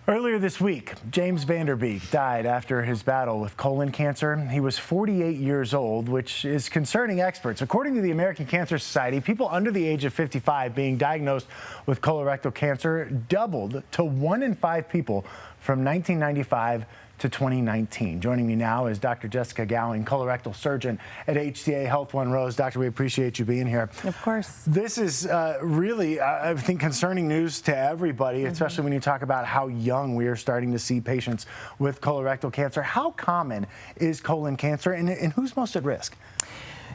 Earlier this week, James Beek died after his battle with colon cancer. He was 48 years old, which is concerning experts. According to the American Cancer Society, people under the age of 55 being diagnosed with colorectal cancer doubled to 1 in 5 people from 1995 to 2019. Joining me now is Dr. Jessica Gowing, colorectal surgeon at HCA Health One Rose. Doctor, we appreciate you being here. Of course. This is really, I think, concerning news to everybody, especially when you talk about how young we are starting to see patients with colorectal cancer. How common is colon cancer, and who's most at risk?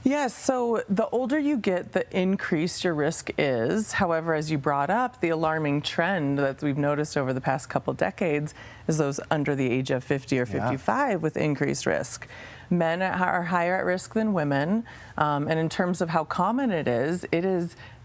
Yes, so the older you get, the increased your risk is. However, as you brought up, the alarming trend that we've noticed over the past couple decades is those under the age of 50 or 55 with increased risk. Men are higher at risk than women, and in terms of how common it is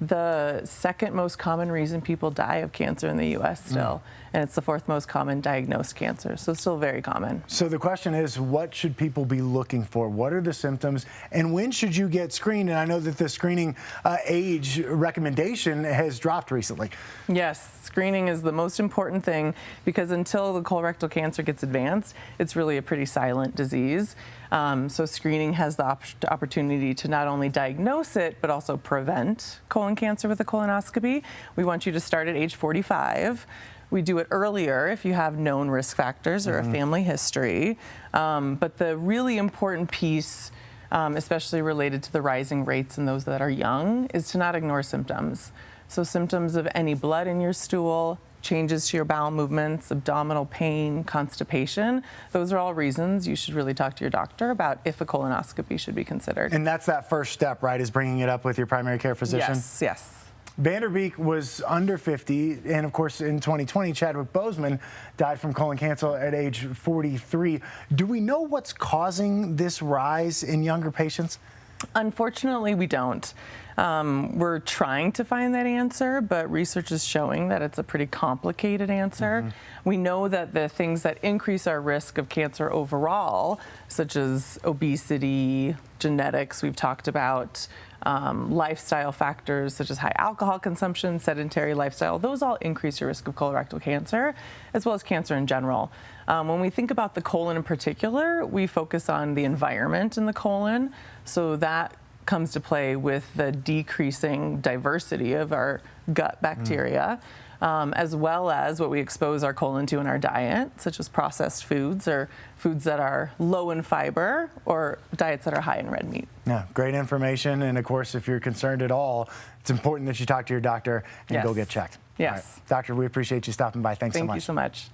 the second most common reason people die of cancer in the U.S. still, and it's the 4th most common diagnosed cancer, so still very common. So the question is, what should people be looking for? What are the symptoms, and when should you get screened? And I know that the screening age recommendation has dropped recently. Yes, screening is the most important thing because until the colorectal cancer gets advanced, it's really a pretty silent disease. So screening has the opportunity to not only diagnose it, but also prevent colon cancer with a colonoscopy. We want you to start at age 45. We do it earlier if you have known risk factors or a family history. But the really important piece, especially related to the rising rates in those that are young, is to not ignore symptoms. So symptoms of any blood in your stool, changes to your bowel movements, abdominal pain, constipation, those are all reasons you should really talk to your doctor about if a colonoscopy should be considered. And that's that first step, right, is bringing it up with your primary care physician? Yes, yes. Beek was under 50, and of course in 2020, Chadwick Boseman died from colon cancer at age 43. Do we know what's causing this rise in younger patients? Unfortunately, we don't. We're trying to find that answer, but research is showing that it's a pretty complicated answer. We know that the things that increase our risk of cancer overall, such as obesity, genetics, we've talked about, lifestyle factors such as high alcohol consumption, sedentary lifestyle, those all increase your risk of colorectal cancer, as well as cancer in general. When we think about the colon in particular, we focus on the environment in the colon, so that comes to play with the decreasing diversity of our gut bacteria, as well as what we expose our colon to in our diet, such as processed foods or foods that are low in fiber or diets that are high in red meat. Yeah, great information. And of course, if you're concerned at all, it's important that you talk to your doctor and go get checked. Yes. All right. Doctor, we appreciate you stopping by. Thanks so much. Thank you so much.